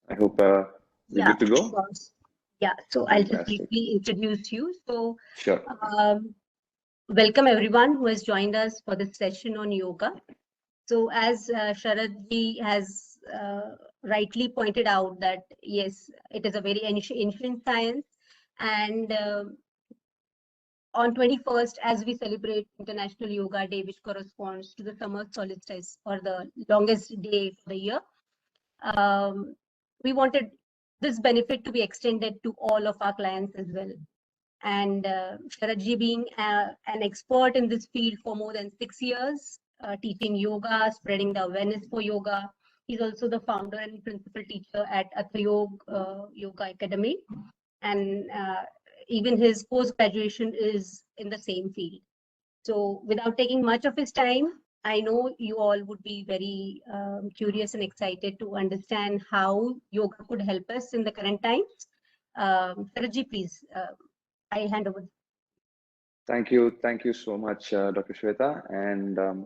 I hope we're Yeah, good to of go. course. Yeah, so I'll just Fantastic. briefly introduce you. So, Sure. um, welcome everyone who has joined us for this session on yoga. So, as Sharad ji has rightly pointed out, that yes, it is a very ancient science, and on 21st, as we celebrate International Yoga Day, which corresponds to the summer solstice or the longest day for the year, um, we wanted this benefit to be extended to all of our clients as well. And Sharadji being an expert in this field for more than 6 years, teaching yoga, spreading the awareness for yoga. He's also the founder and principal teacher at Athayog Yoga Academy. And even his post-graduation is in the same field. So without taking much of his time, I know you all would be very curious and excited to understand how yoga could help us in the current times. Saraji, please, I hand over. Thank you. Thank you so much, Dr. Shweta. And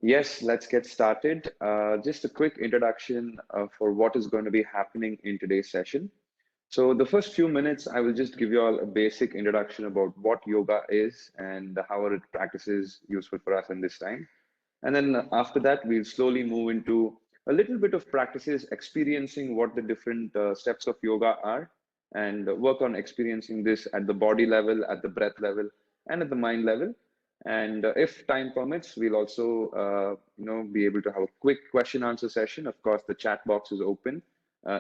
yes, let's get started. Just a quick introduction for what is going to be happening in today's session. So the first few minutes, I will just give you all a basic introduction about what yoga is and how it practices useful for us in this time. And then after that, we'll slowly move into a little bit of practices, experiencing what the different steps of yoga are, and work on experiencing this at the body level, at the breath level, and at the mind level. And if time permits, we'll also, be able to have a quick question answer session. Of course, the chat box is open.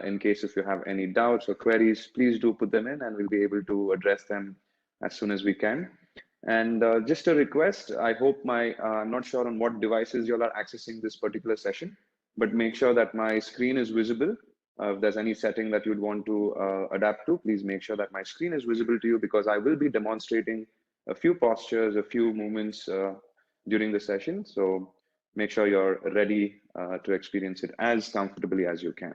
In case if you have any doubts or queries, please do put them in, and we'll be able to address them as soon as we can. And just a request, I hope I'm not sure on what devices you all are accessing this particular session, but make sure that my screen is visible. If there's any setting that you'd want to adapt to, please make sure that my screen is visible to you, because I will be demonstrating a few postures, a few movements during the session. So make sure you're ready to experience it as comfortably as you can.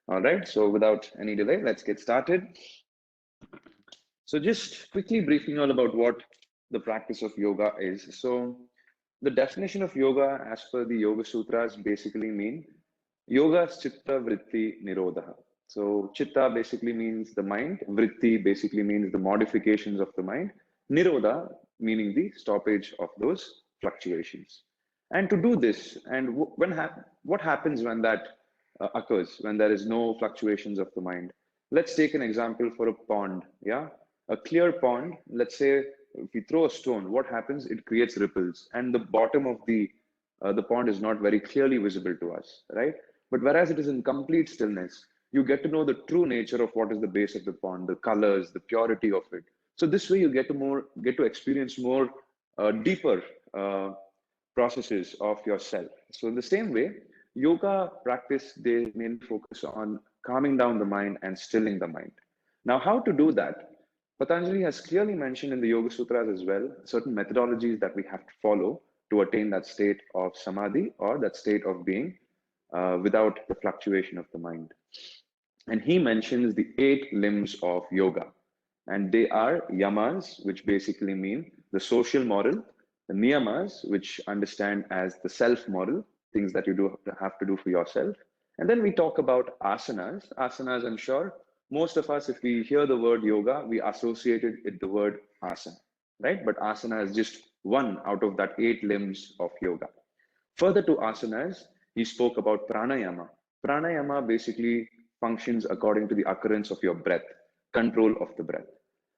All right, so without any delay, let's get started. So just quickly briefing all about what the practice of yoga is. So the definition of yoga as per the Yoga Sutras basically mean yoga chitta vritti nirodha. So chitta basically means the mind, vritti basically means the modifications of the mind, nirodha meaning the stoppage of those fluctuations. And to do this, and what happens when that occurs, when there is no fluctuations of the mind? Let's take an example for a pond. Yeah, a clear pond. Let's say if you throw a stone, what happens? It creates ripples, and the bottom of the pond is not very clearly visible to us, right? But whereas it is in complete stillness, you get to know the true nature of what is the base of the pond, the colors, the purity of it. So this way, you get to experience more deeper processes of yourself. So in the same way, yoga practice, they mainly focus on calming down the mind and stilling the mind. Now, how to do that? Patanjali has clearly mentioned in the Yoga Sutras as well certain methodologies that we have to follow to attain that state of samadhi, or that state of being without the fluctuation of the mind. And he mentions the 8 limbs of yoga. And they are yamas, which basically mean the social moral, the niyamas, which understand as the self moral, things that you do have to do for yourself. And then we talk about asanas. Asanas, I'm sure most of us, if we hear the word yoga, we associate it with the word asana, right? But asana is just one out of that 8 limbs of yoga. Further to asanas, he spoke about pranayama. Pranayama basically functions according to the occurrence of your breath, control of the breath.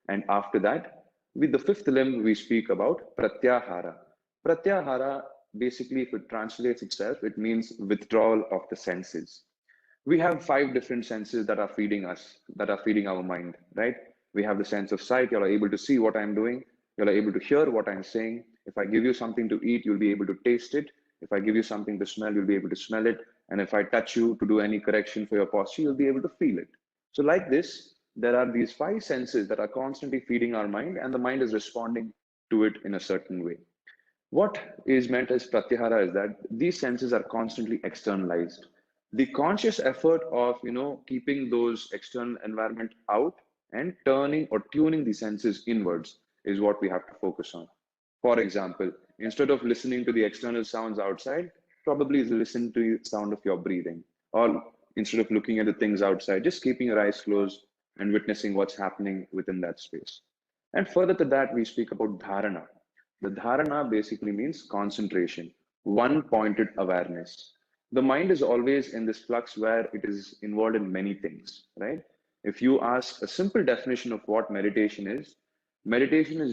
And after that, with the 5th limb, we speak about pratyahara. Pratyahara, basically, if it translates itself, it means withdrawal of the senses. We have 5 different senses that are feeding us, that are feeding our mind, right? We have the sense of sight. You're able to see what I'm doing. You're able to hear what I'm saying. If I give you something to eat, you'll be able to taste it. If I give you something to smell, you'll be able to smell it. And if I touch you to do any correction for your posture, you'll be able to feel it. So like this, there are these 5 senses that are constantly feeding our mind, and the mind is responding to it in a certain way. What is meant as pratyahara is that these senses are constantly externalized. The conscious effort of keeping those external environment out and turning or tuning the senses inwards is what we have to focus on. For example, instead of listening to the external sounds outside, probably listen to the sound of your breathing, or instead of looking at the things outside, just keeping your eyes closed and witnessing what's happening within that space. And further to that, we speak about dharana. The dharana basically means concentration, one pointed awareness. The mind is always in this flux where it is involved in many things, right? If you ask a simple definition of what meditation is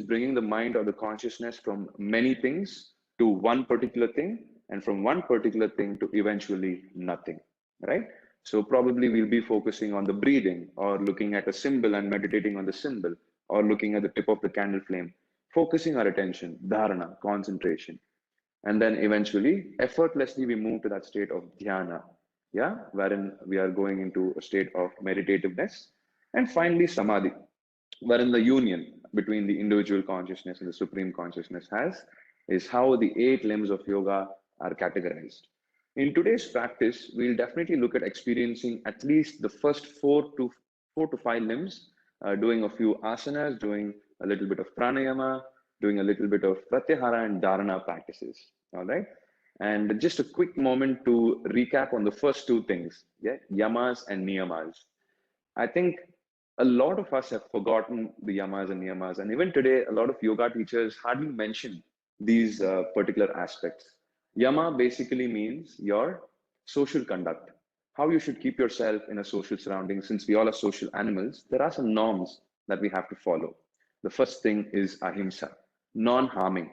bringing the mind or the consciousness from many things to one particular thing, and from one particular thing to eventually nothing, right? So probably we'll be focusing on the breathing, or looking at a symbol and meditating on the symbol, or looking at the tip of the candle flame, focusing our attention, dharana, concentration. And then eventually, effortlessly, we move to that state of dhyana, yeah, wherein we are going into a state of meditativeness. And finally, samadhi, wherein the union between the individual consciousness and the supreme consciousness is how the 8 limbs of yoga are categorized. In today's practice, we'll definitely look at experiencing at least the first 4 to 5 limbs, doing a few asanas, doing a little bit of pranayama, doing a little bit of pratyahara and dharana practices. All right. And just a quick moment to recap on the first 2 things, yeah, yamas and niyamas. I think a lot of us have forgotten the yamas and niyamas, and even today, a lot of yoga teachers hardly mention these particular aspects. Yama basically means your social conduct, how you should keep yourself in a social surrounding. Since we all are social animals, there are some norms that we have to follow. The first thing is ahimsa, non-harming.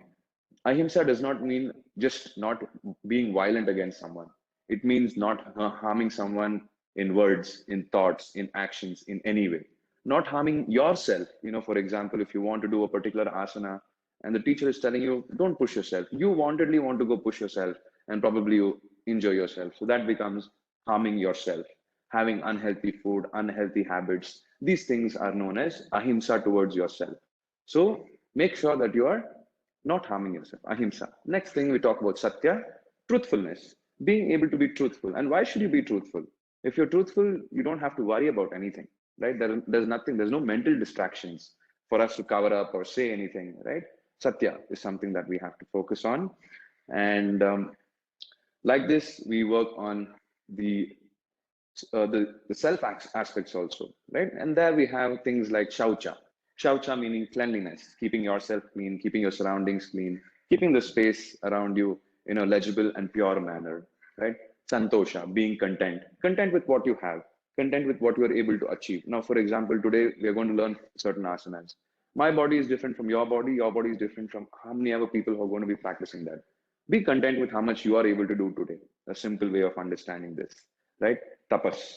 Ahimsa does not mean just not being violent against someone. It means not harming someone in words, in thoughts, in actions, in any way. Not harming yourself. For example, if you want to do a particular asana and the teacher is telling you, don't push yourself, you wantedly want to go push yourself, and probably you injure yourself. So that becomes harming yourself, having unhealthy food, unhealthy habits. These things are known as ahimsa towards yourself. So make sure that you are not harming yourself, ahimsa. Next thing we talk about satya, truthfulness, being able to be truthful. And why should you be truthful? If you're truthful, you don't have to worry about anything, right? There's nothing, there's no mental distractions for us to cover up or say anything, right? Satya is something that we have to focus on. And like this, we work on the the self aspects also, right? And there we have things like shaucha. Shaucha meaning cleanliness, keeping yourself clean, keeping your surroundings clean, keeping the space around you in a legible and pure manner, right? Santosha, being content, content with what you have, content with what you are able to achieve. Now, for example, today we are going to learn certain asanas. My body is different from your body is different from how many other people who are going to be practicing that. Be content with how much you are able to do today. A simple way of understanding this, right? Tapas,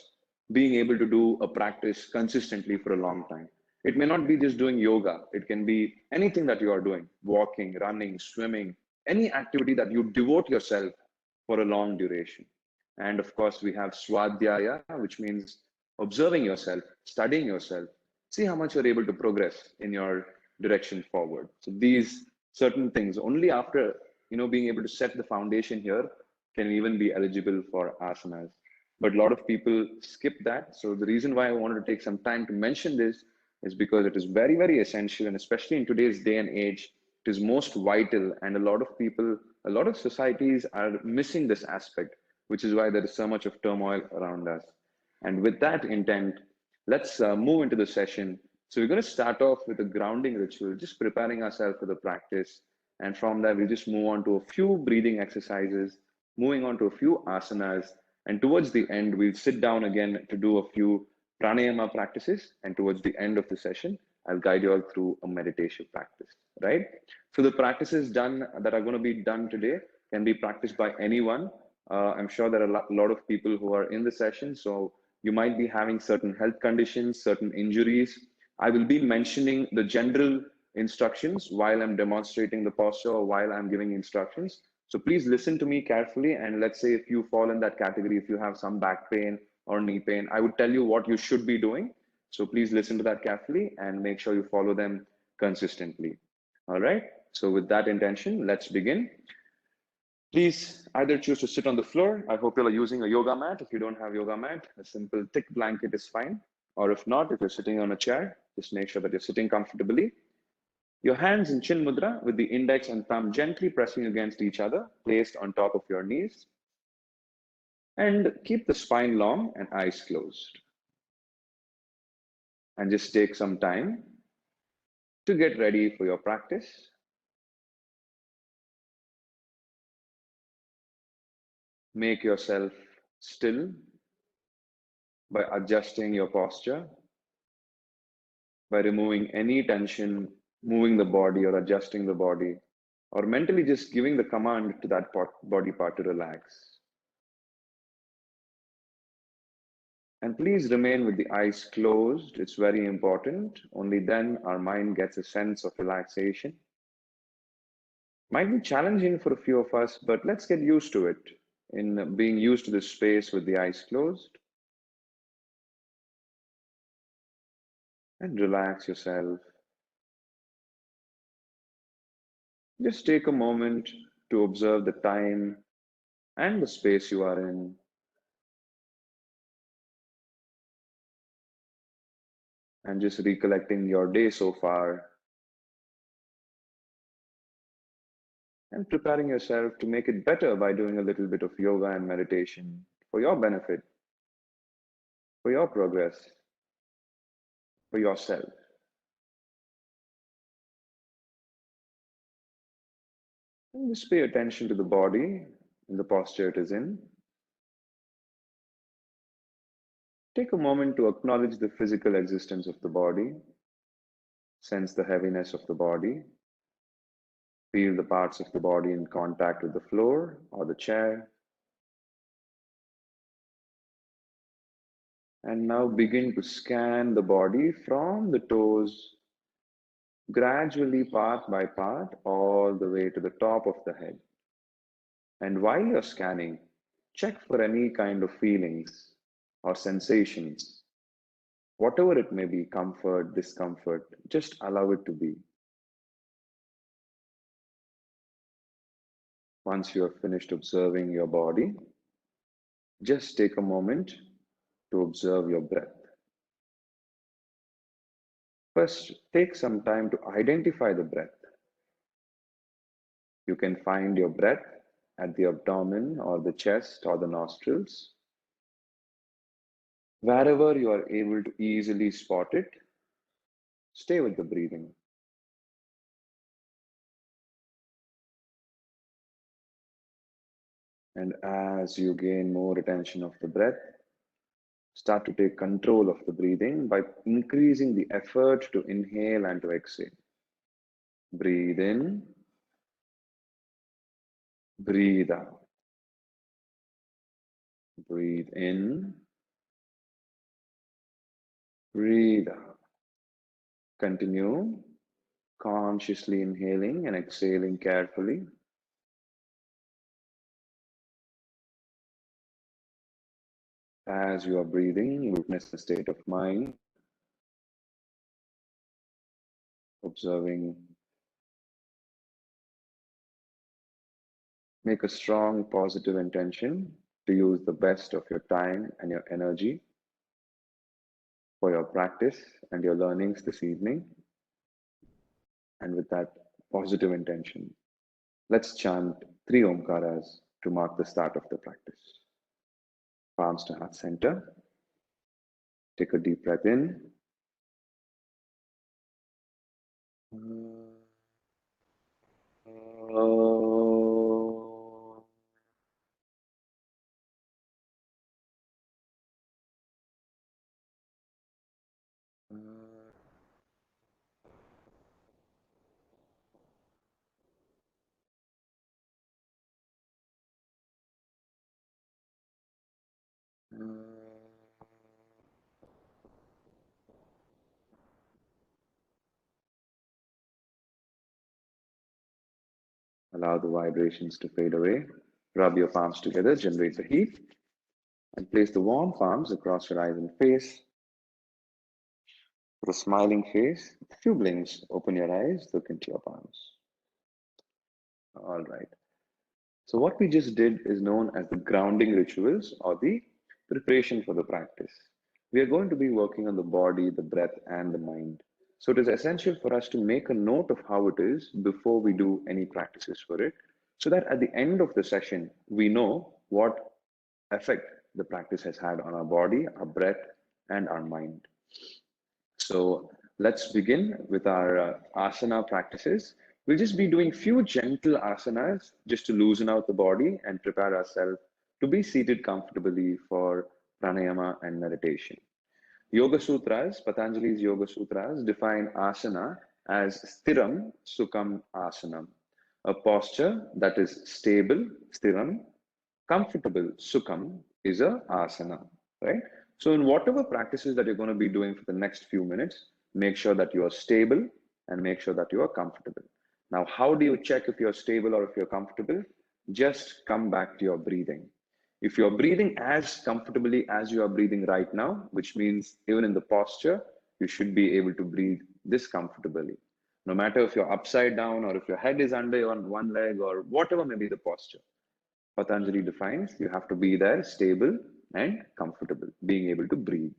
being able to do a practice consistently for a long time. It may not be just doing yoga, it can be anything that you are doing, walking, running, swimming, any activity that you devote yourself for a long duration. And of course, we have swadhyaya, which means observing yourself, studying yourself, see how much you're able to progress in your direction forward. So these certain things, only after being able to set the foundation here, can even be eligible for asanas. But a lot of people skip that. So the reason why I wanted to take some time to mention this is because it is very, very essential, and especially in today's day and age, it is most vital. And a lot of people, a lot of societies are missing this aspect, which is why there is so much of turmoil around us. And with that intent, let's move into the session. So we're going to start off with a grounding ritual, just preparing ourselves for the practice. And from there, we'll just move on to a few breathing exercises, moving on to a few asanas. And towards the end, we'll sit down again to do a few pranayama practices. And towards the end of the session, I'll guide you all through a meditation practice, right? So the practices done that are going to be done today can be practiced by anyone. I'm sure there are a lot of people who are in the session. So you might be having certain health conditions, certain injuries. I will be mentioning the general instructions while I'm demonstrating the posture or while I'm giving instructions. So please listen to me carefully. And let's say if you fall in that category, if you have some back pain or knee pain, I would tell you what you should be doing. So please listen to that carefully and make sure you follow them consistently. All right. So with that intention, let's begin. Please either choose to sit on the floor. I hope you're using a yoga mat. If you don't have yoga mat, a simple thick blanket is fine. Or if not, if you're sitting on a chair, just make sure that you're sitting comfortably. Your hands in chin mudra with the index and thumb gently pressing against each other, placed on top of your knees. And keep the spine long and eyes closed. And just take some time to get ready for your practice. Make yourself still by adjusting your posture, by removing any tension, moving the body or adjusting the body, or mentally just giving the command to that body part to relax. And please remain with the eyes closed. It's very important. Only then our mind gets a sense of relaxation. Might be challenging for a few of us, but let's get used to it in being used to this space with the eyes closed. And relax yourself. Just take a moment to observe the time and the space you are in. And just recollecting your day so far and preparing yourself to make it better by doing a little bit of yoga and meditation for your benefit, for your progress, for yourself. And just pay attention to the body and the posture it is in. Take a moment to acknowledge the physical existence of the body. Sense the heaviness of the body. Feel the parts of the body in contact with the floor or the chair. And now begin to scan the body from the toes, gradually part by part, all the way to the top of the head. And while you're scanning, check for any kind of feelings or sensations. Whatever it may be, comfort, discomfort, just allow it to be. Once you have finished observing your body, just take a moment to observe your breath. First, take some time to identify the breath. You can find your breath at the abdomen or the chest or the nostrils. Wherever you are able to easily spot it, stay with the breathing. And as you gain more attention of the breath, start to take control of the breathing by increasing the effort to inhale and to exhale. Breathe in, breathe out. Breathe in, breathe out. Continue consciously inhaling and exhaling carefully. As you are breathing, witness the state of mind, observing. Make a strong positive intention to use the best of your time and your energy for your practice and your learnings this evening. And with that positive intention, let's chant 3 Omkaras to mark the start of the practice. Palms to heart center. Take a deep breath in. Allow the vibrations to fade away. Rub your palms together, generate the heat, and place the warm palms across your eyes and face. With a smiling face, a few blinks, open your eyes, look into your palms. All right. So what we just did is known as the grounding rituals or the preparation for the practice. We are going to be working on the body, the breath, and the mind. So it is essential for us to make a note of how it is before we do any practices for it, so that at the end of the session, we know what effect the practice has had on our body, our breath, and our mind. So let's begin with our asana practices. We'll just be doing few gentle asanas just to loosen out the body and prepare ourselves to be seated comfortably for pranayama and meditation. Yoga Sutras, Patanjali's Yoga Sutras define asana as stiram sukham asanam, a posture that is stable, stiram, comfortable, sukham is a asana, right? So in whatever practices that you're going to be doing for the next few minutes, make sure that you are stable and make sure that you are comfortable. Now, how do you check if you're stable or if you're comfortable? Just come back to your breathing. If you're breathing as comfortably as you are breathing right now, which means even in the posture, you should be able to breathe this comfortably. No matter if you're upside down or if your head is under on one leg or whatever may be the posture. Patanjali defines you have to be there stable and comfortable, being able to breathe.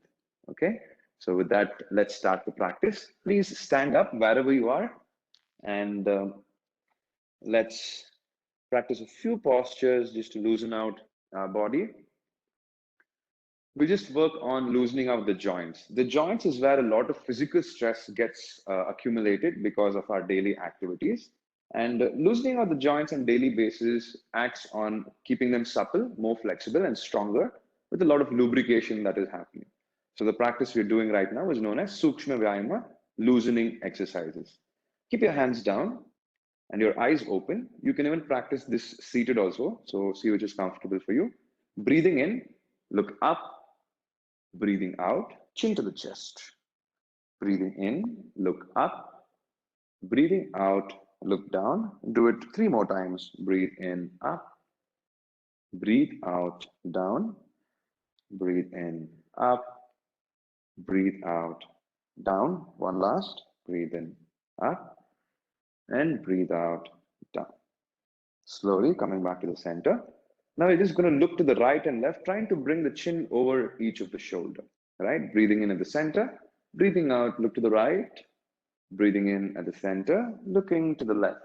Okay, so with that, let's start the practice. Please stand up wherever you are and let's practice a few postures just to loosen out our body. We just work on loosening out the joints. The joints is where a lot of physical stress gets accumulated because of our daily activities. And loosening out the joints on daily basis acts on keeping them supple, more flexible, and stronger with a lot of lubrication that is happening. So the practice we're doing right now is known as Sukshma Vyayama, loosening exercises. Keep your hands down and your eyes open. You can even practice this seated also. So see which is comfortable for you. Breathing in, look up. Breathing out, chin to the chest. Breathing in, look up. Breathing out, look down. Do it 3 more times. Breathe in, up. Breathe out, down. Breathe in, up. Breathe out, down. One last. Breathe in, up. And breathe out, down. Slowly coming back to the center. Now you're just going to look to the right and left, trying to bring the chin over each of the shoulder. Right? Breathing in at the center. Breathing out, look to the right. Breathing in at the center, looking to the left.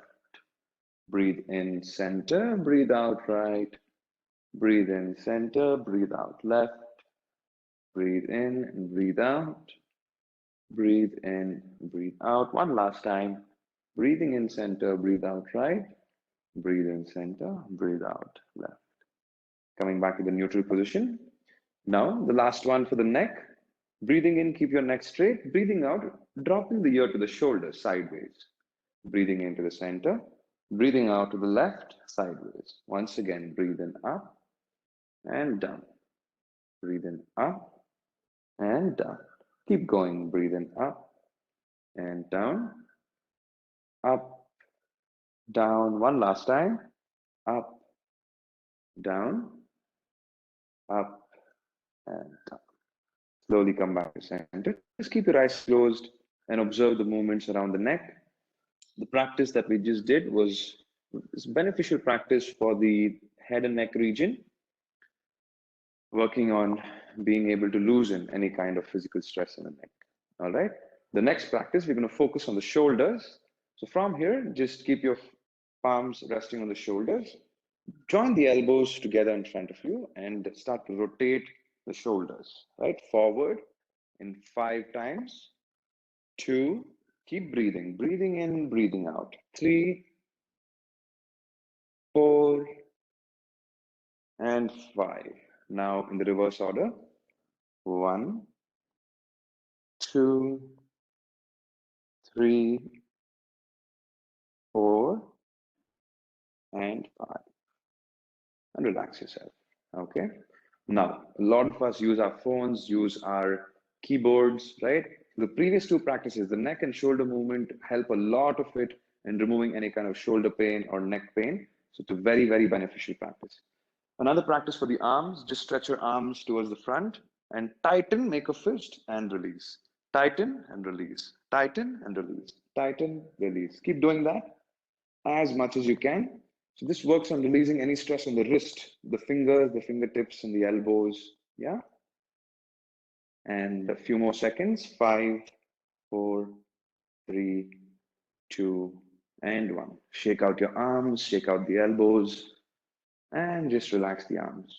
Breathe in center, breathe out right. Breathe in center, breathe out left. Breathe in and breathe out. Breathe in, breathe out. One last time. Breathing in center, breathe out right. Breathe in center, breathe out left. Coming back to the neutral position. Now, the last one for the neck. Breathing in, keep your neck straight. Breathing out, dropping the ear to the shoulder sideways. Breathing into the center. Breathing out to the left, sideways. Once again, breathe in up and down. Breathe in up and down. Keep going. Breathe in up and down. Up, down. One last time. Up, down, up, and down. Slowly come back to center. Just keep your eyes closed and observe the movements around the neck. The practice that we just did was beneficial practice for the head and neck region, working on being able to loosen any kind of physical stress in the neck. All right. The next practice, we're going to focus on the shoulders. So from here, just keep your palms resting on the shoulders. Join the elbows together in front of you and start to rotate the shoulders, right? Forward in 5 times. 2, keep breathing. Breathing in, breathing out. 3, 4, and 5. Now in the reverse order. 1, 2, 3, 4, and 5. And relax yourself. Okay. Now, a lot of us use our phones, use our keyboards, right? The previous 2 practices, the neck and shoulder movement, help a lot of it in removing any kind of shoulder pain or neck pain. So it's a very, very beneficial practice. Another practice for the arms, just stretch your arms towards the front and tighten, make a fist and release. Tighten and release. Tighten and release. Tighten, release. Keep doing that as much as you can. So this works on releasing any stress on the wrist, the fingers, the fingertips, and the elbows. Yeah. And a few more seconds. 5, 4, 3, 2, and 1. Shake out your arms, shake out the elbows, and just relax the arms.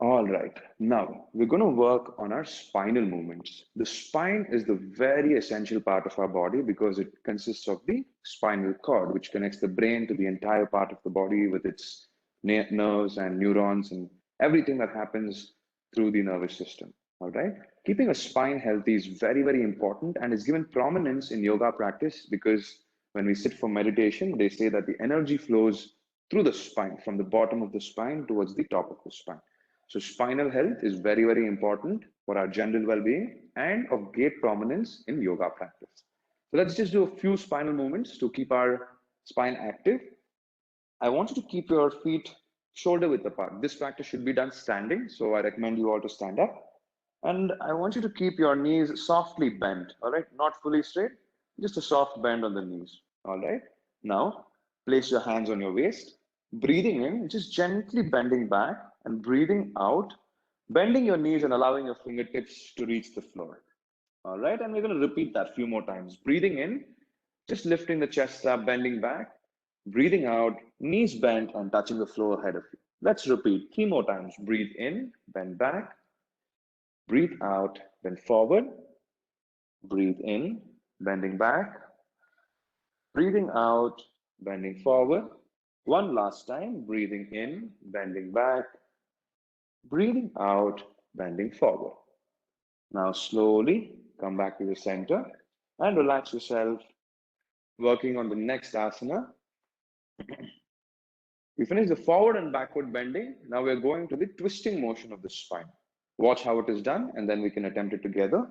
All right, now we're going to work on our spinal movements. The spine is the very essential part of our body because it consists of the spinal cord, which connects the brain to the entire part of the body with its nerves and neurons and everything that happens through the nervous system. All right, keeping a spine healthy is very, very important and is given prominence in yoga practice because when we sit for meditation, they say that the energy flows through the spine, from the bottom of the spine towards the top of the spine. So spinal health is very, very important for our general well-being and of great prominence in yoga practice. So let's just do a few spinal movements to keep our spine active. I want you to keep your feet shoulder width apart. This practice should be done standing, so I recommend you all to stand up. And I want you to keep your knees softly bent, all right? Not fully straight, just a soft bend on the knees, all right? Now, place your hands on your waist. Breathing in, just gently bending back and breathing out, bending your knees and allowing your fingertips to reach the floor. All right, and we're going to repeat that a few more times. Breathing in, just lifting the chest up, bending back. Breathing out, knees bent and touching the floor ahead of you. Let's repeat 3 more times. Breathe in, bend back. Breathe out, bend forward. Breathe in, bending back. Breathing out, bending forward. One last time. Breathing in, bending back. Breathing out, bending forward. Now slowly come back to the center and relax yourself, working on the next asana. We finish the forward and backward bending. Now we're going to the twisting motion of the spine. Watch how it is done and then we can attempt it together.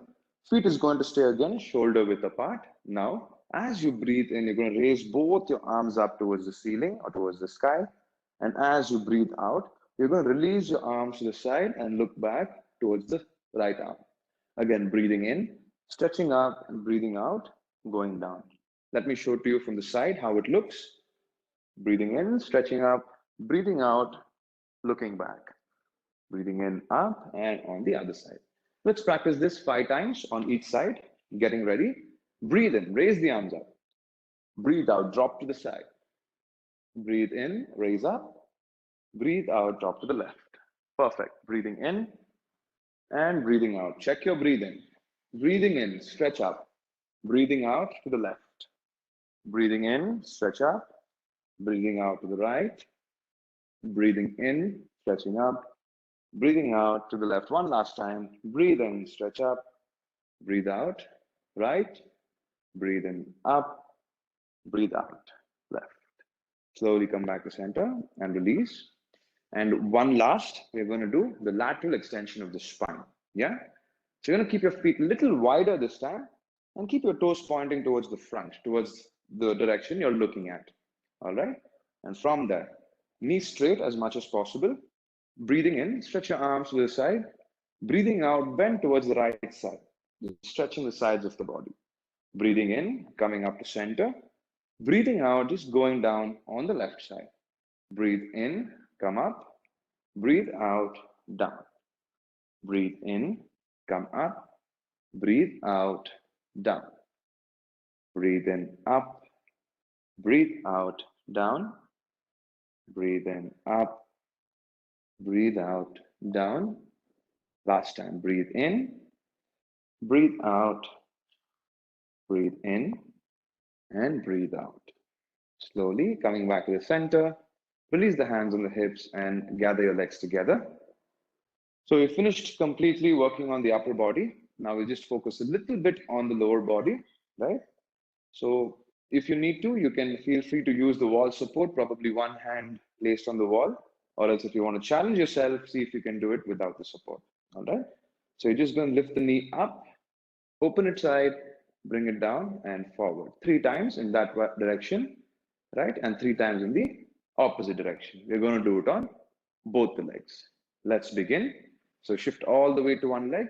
Feet is going to stay again, shoulder width apart. Now, as you breathe in, you're going to raise both your arms up towards the ceiling or towards the sky. And as you breathe out, you're going to release your arms to the side and look back towards the right arm. Again, breathing in, stretching up and breathing out, going down. Let me show to you from the side how it looks. Breathing in, stretching up, breathing out, looking back. Breathing in, up, and on the other side. Let's practice this 5 times on each side. Getting ready. Breathe in, raise the arms up. Breathe out, drop to the side. Breathe in, raise up. Breathe out, drop to the left. Perfect. Breathing in and breathing out. Check your breathing. Breathing in, stretch up. Breathing out to the left. Breathing in, stretch up. Breathing out to the right. Breathing in, stretching up. Breathing out to the left. One last time. Breathe in, stretch up. Breathe out, right. Breathe in, up. Breathe out, left. Slowly come back to center and release. And one last, we're going to do the lateral extension of the spine. Yeah. So you're going to keep your feet a little wider this time and keep your toes pointing towards the front, towards the direction you're looking at. All right. And from there, knees straight as much as possible. Breathing in, stretch your arms to the side. Breathing out, bend towards the right side, stretching the sides of the body. Breathing in, coming up to center. Breathing out, just going down on the left side. Breathe in, come up. Breathe out, down. Breathe in, come up. Breathe out, down. Breathe in, up. Breathe out, down. Breathe in, up. Breathe out, down. Last time, breathe in. Breathe out. Breathe in and breathe out. Slowly coming back to the center. Release the hands on the hips and gather your legs together. So we finished completely working on the upper body. Now we just focus a little bit on the lower body, right? So if you need to, you can feel free to use the wall support, probably one hand placed on the wall, or else if you want to challenge yourself, see if you can do it without the support, all right? So you're just going to lift the knee up, open it side, bring it down and forward. 3 times in that direction, right? And 3 times in the opposite direction. We're going to do it on both the legs. Let's begin. So shift all the way to one leg,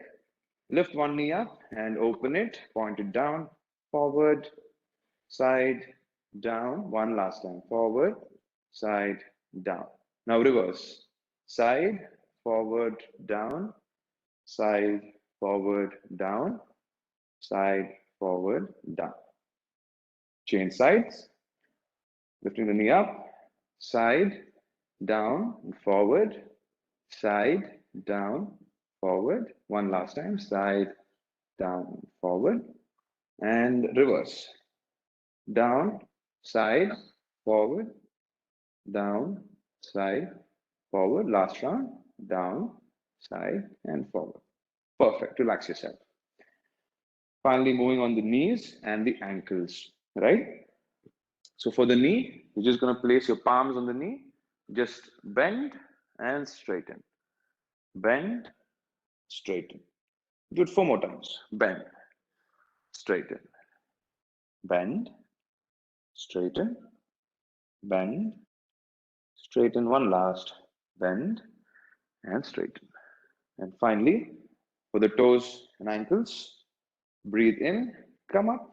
lift one knee up and open it, point it down, forward, side, down. One last time, forward, side, down. Now reverse, side, forward, down, side, forward, down, side, forward, down. Change sides, lifting the knee up, side, down, and forward, side, down, forward. One last time, side, down, forward, and reverse. Down, side, forward, down, side, forward. Last round, down, side, and forward. Perfect. Relax yourself. Finally, moving on the knees and the ankles, right? So for the knee, you're just going to place your palms on the knee, just bend and straighten. Bend, straighten. Do it 4 more times. Bend, straighten, bend, straighten, bend, straighten. One last, bend and straighten. And finally, for the toes and ankles, breathe in, come up,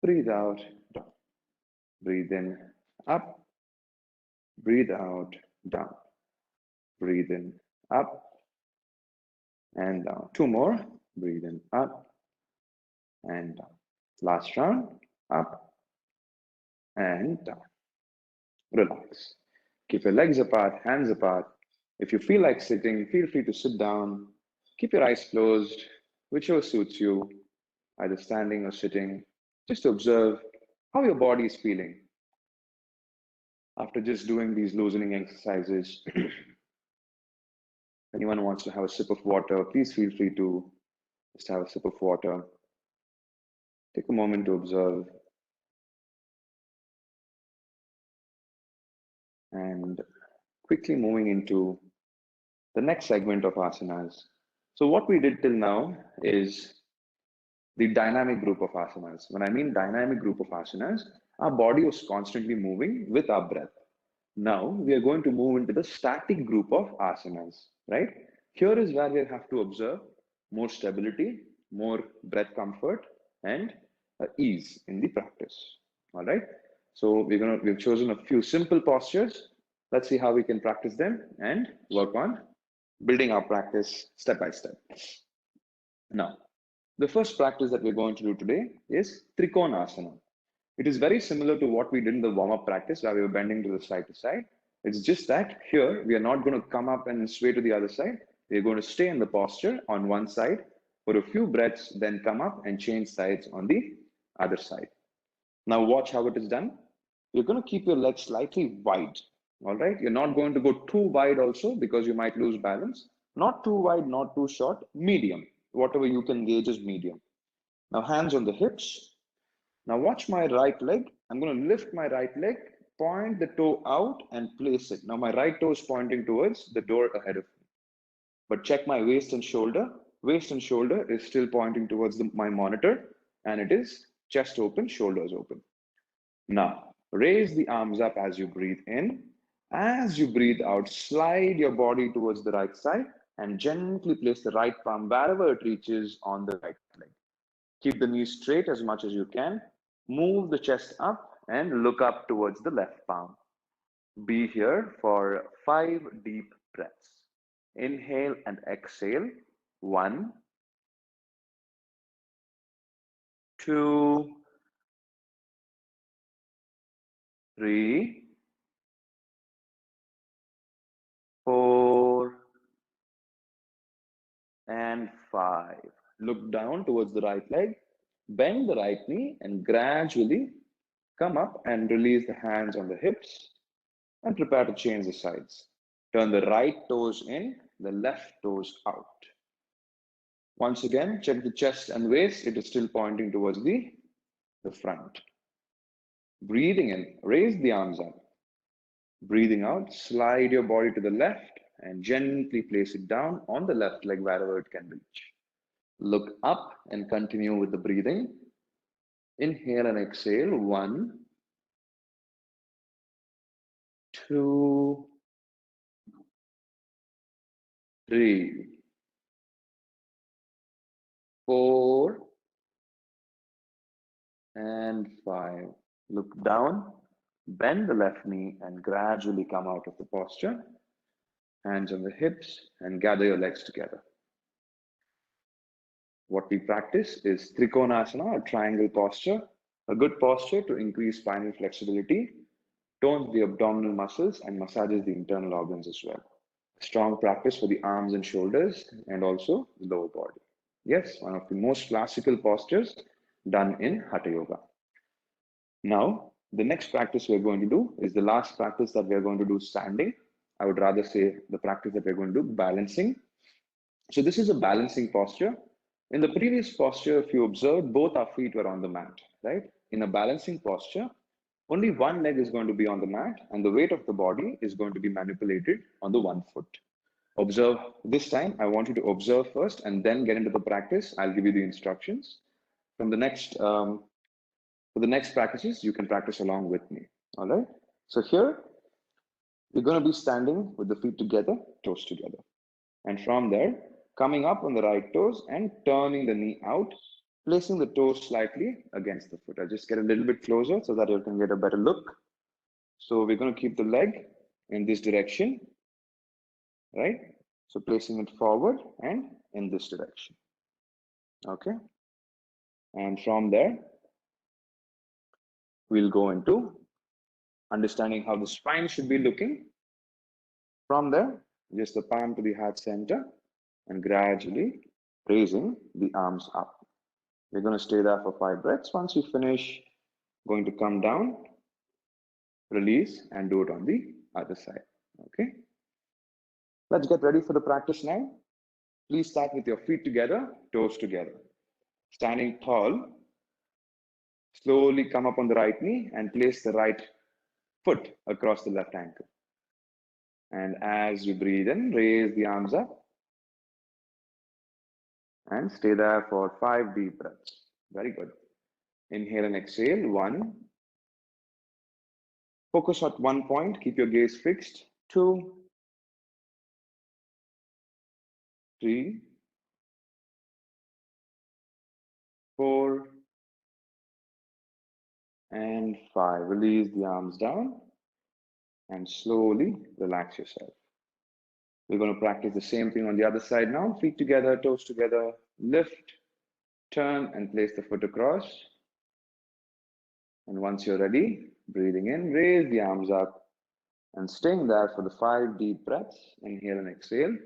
breathe out, down. Breathe in, up, breathe out, down. Breathe in, up and down. 2 more. Breathe in, up and down. Last round, up and down. Relax. Keep your legs apart, hands apart. If you feel like sitting, feel free to sit down. Keep your eyes closed, whichever suits you, either standing or sitting, just to observe how your body is feeling after just doing these loosening exercises. Anyone wants to have a sip of water, please feel free to just have a sip of water. Take a moment to observe. And quickly moving into the next segment of asanas. So what we did till now is the dynamic group of asanas. When I mean dynamic group of asanas, our body was constantly moving with our breath. Now we are going to move into the static group of asanas, right? Here is where we have to observe more stability, more breath comfort, and ease in the practice. All right. So we've chosen a few simple postures. Let's see how we can practice them and work on building our practice step by step. Now, the first practice that we're going to do today is Trikonasana. It is very similar to what we did in the warm-up practice where we were bending to the side to side. It's just that here we are not going to come up and sway to the other side. We're going to stay in the posture on one side for a few breaths, then come up and change sides on the other side. Now watch how it is done. You're going to keep your legs slightly wide. All right. You're not going to go too wide also because you might lose balance. Not too wide, not too short, medium. Whatever you can gauge is medium. Now hands on the hips. Now watch my right leg. I'm going to lift my right leg, point the toe out and place it. Now my right toe is pointing towards the door ahead of me. But check my waist and shoulder. Waist and shoulder is still pointing towards my monitor, and it is chest open, shoulders open. Now raise the arms up as you breathe in. As you breathe out, slide your body towards the right side and gently place the right palm wherever it reaches on the right leg. Keep the knees straight as much as you can. Move the chest up and look up towards the left palm. Be here for 5 deep breaths. Inhale and exhale. 1, 2, 3, 4, and 5. Look down towards the right leg. Bend the right knee and gradually come up and release the hands on the hips and prepare to change the sides. Turn the right toes in, the left toes out. Once again, check the chest and waist. It is still pointing towards the front. Breathing in, raise the arms up. Breathing out, slide your body to the left and gently place it down on the left leg wherever it can reach. Look up and continue with the breathing. Inhale and exhale. 1, 2, 3, 4, and 5. Look down, bend the left knee and gradually come out of the posture. Hands on the hips and gather your legs together. What we practice is Trikonasana, or triangle posture, a good posture to increase spinal flexibility, tones the abdominal muscles and massages the internal organs as well. Strong practice for the arms and shoulders and also the lower body. Yes, one of the most classical postures done in Hatha Yoga. Now, the next practice we're going to do is the last practice that we're going to do standing. I would rather say the practice that we're going to do balancing. So this is a balancing posture. In the previous posture, if you observed, both our feet were on the mat, right? In a balancing posture, only one leg is going to be on the mat and the weight of the body is going to be manipulated on the one foot. Observe this time. I want you to observe first and then get into the practice. I'll give you the instructions. From the next, for the next practices, you can practice along with me. All right. So here, you're going to be standing with the feet together, toes together. And from there, coming up on the right toes and turning the knee out, placing the toes slightly against the foot. I'll just get a little bit closer so that you can get a better look. So we're going to keep the leg in this direction, right? So placing it forward and in this direction. Okay. And from there, we'll go into understanding how the spine should be looking. From there, just the palm to the heart center and gradually raising the arms up. We're going to stay there for 5 breaths. Once you finish, going to come down, release, and do it on the other side. Okay. Let's get ready for the practice now. Please start with your feet together, toes together. Standing tall, slowly come up on the right knee and place the right foot across the left ankle. And as you breathe in, raise the arms up and stay there for 5 deep breaths. Very good. Inhale and exhale. 1. Focus at one point. Keep your gaze fixed. 2, 3, 4, and 5. Release the arms down and slowly relax yourself. We're going to practice the same thing on the other side now. Feet together, toes together. Lift, turn, and place the foot across. And once you're ready, breathing in, raise the arms up and staying there for the 5 deep breaths. Inhale and exhale.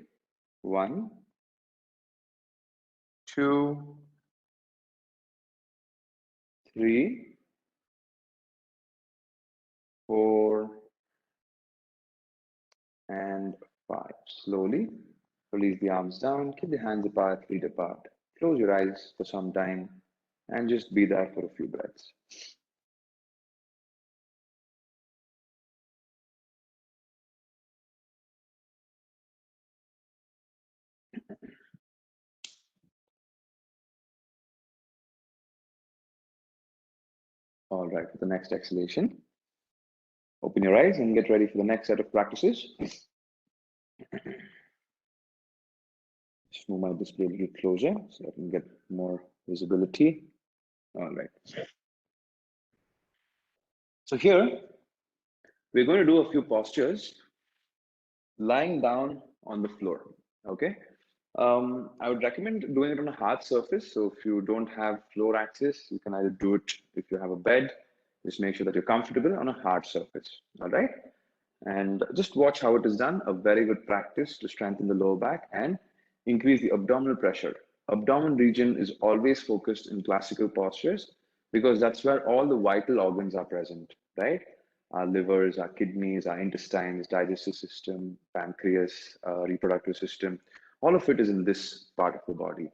1, 2, 3, 4, and 5. Slowly release the arms down, keep the hands apart, feet apart. Close your eyes for some time and just be there for a few breaths. All right, for the next exhalation, open your eyes and get ready for the next set of practices. Just move my display a little closer so I can get more visibility. All right. So here, we're going to do a few postures lying down on the floor, okay? I would recommend doing it on a hard surface. So if you don't have floor access, you can either do it if you have a bed, just make sure that you're comfortable on a hard surface, all right? And just watch how it is done. A very good practice to strengthen the lower back and increase the abdominal pressure. Abdomen region is always focused in classical postures because that's where all the vital organs are present, right? Our livers, our kidneys, our intestines, digestive system, pancreas, reproductive system, all of it is in this part of the body.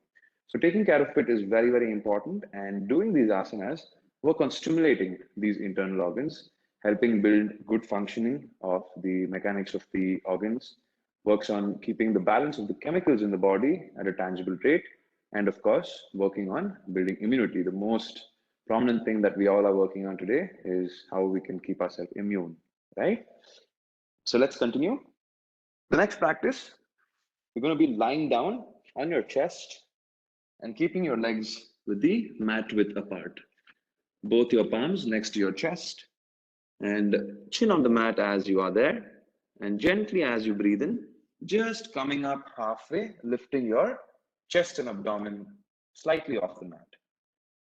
So taking care of it is very, very important, and doing these asanas work on stimulating these internal organs, helping build good functioning of the mechanics of the organs, works on keeping the balance of the chemicals in the body at a tangible rate, and of course, working on building immunity. The most prominent thing that we all are working on today is how we can keep ourselves immune, right? So let's continue. The next practice, you're going to be lying down on your chest and keeping your legs with the mat width apart. Both your palms next to your chest and chin on the mat as you are there. And gently as you breathe in, just coming up halfway, lifting your chest and abdomen slightly off the mat.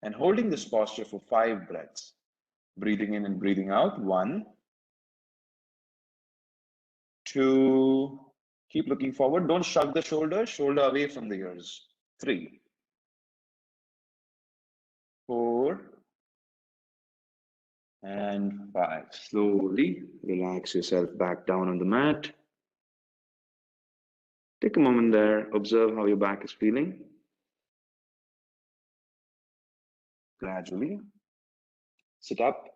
And holding this posture for 5 breaths. Breathing in and breathing out. 1, 2, Keep looking forward. Don't shrug the shoulders, shoulder away from the ears. 3, 4, and 5. Slowly relax yourself back down on the mat. Take a moment there. Observe how your back is feeling. Gradually sit up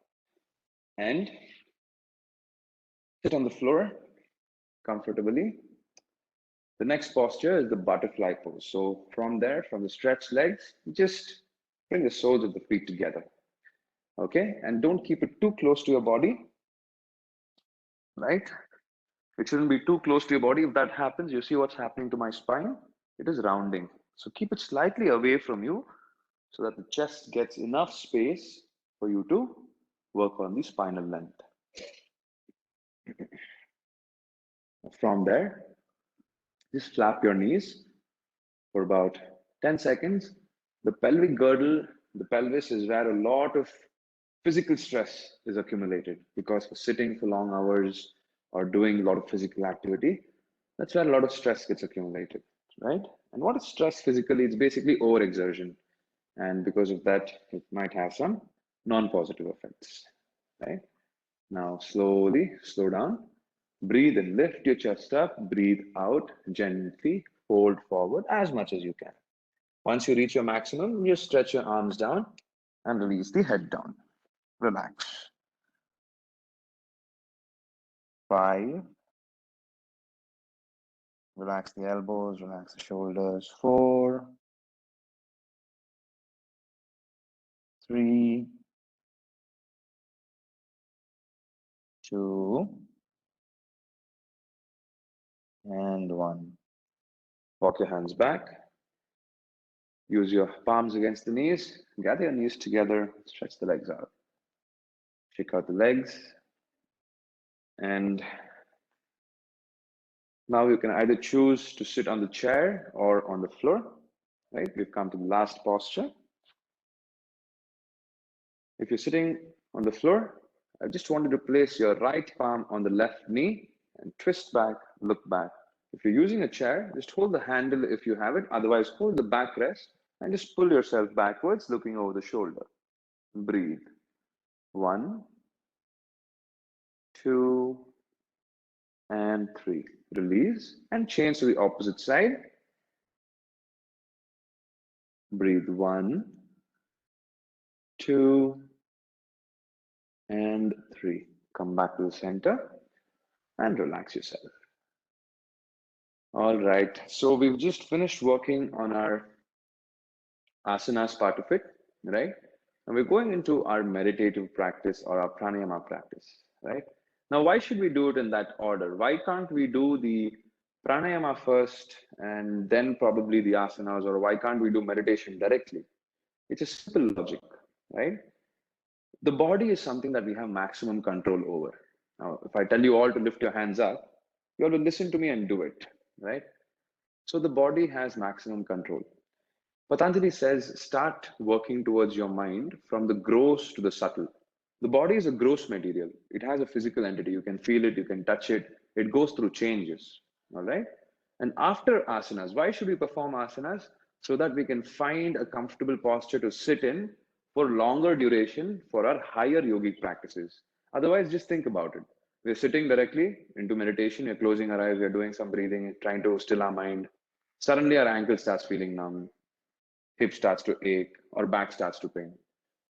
and sit on the floor comfortably. The next posture is the butterfly pose. So from there, from the stretched legs, just bring the soles of the feet together. Okay, and don't keep it too close to your body, right? It shouldn't be too close to your body. If that happens, you see what's happening to my spine? It is rounding. So keep it slightly away from you so that the chest gets enough space for you to work on the spinal length. From there, just flap your knees for about 10 seconds. The pelvic girdle, the pelvis is where a lot of physical stress is accumulated because of sitting for long hours or doing a lot of physical activity. That's where a lot of stress gets accumulated, right? And what is stress physically? It's basically overexertion. And because of that, it might have some non-positive effects, right? Now, slowly slow down. Breathe and lift your chest up. Breathe out gently. Fold forward as much as you can. Once you reach your maximum, you stretch your arms down and release the head down. Relax. 5. Relax the elbows, relax the shoulders. 4, 3, 2, and 1. Walk your hands back. Use your palms against the knees. Gather your knees together. Stretch the legs out. Shake out the legs. And now you can either choose to sit on the chair or on the floor, right? We've come to the last posture. If you're sitting on the floor, I just want you to place your right palm on the left knee and twist back, look back. If you're using a chair, just hold the handle if you have it. Otherwise, hold the backrest and just pull yourself backwards, looking over the shoulder. Breathe. 1, 2, and 3. Release and change to the opposite side. Breathe. 1, 2, and 3. Come back to the center and relax yourself. All right, so we've just finished working on our asanas part of it, right? And we're going into our meditative practice or our pranayama practice, right? Now, why should we do it in that order? Why can't we do the pranayama first and then probably the asanas, or why can't we do meditation directly? It's a simple logic, right? The body is something that we have maximum control over. Now, if I tell you all to lift your hands up, you all will listen to me and do it, right? So the body has maximum control. Patanjali says, start working towards your mind from the gross to the subtle. The body is a gross material. It has a physical entity. You can feel it, you can touch it. It goes through changes, all right? And after asanas, why should we perform asanas? So that we can find a comfortable posture to sit in for longer duration for our higher yogic practices. Otherwise, just think about it. We're sitting directly into meditation, we're closing our eyes, we're doing some breathing, trying to still our mind. Suddenly our ankle starts feeling numb, hip starts to ache, or back starts to pain.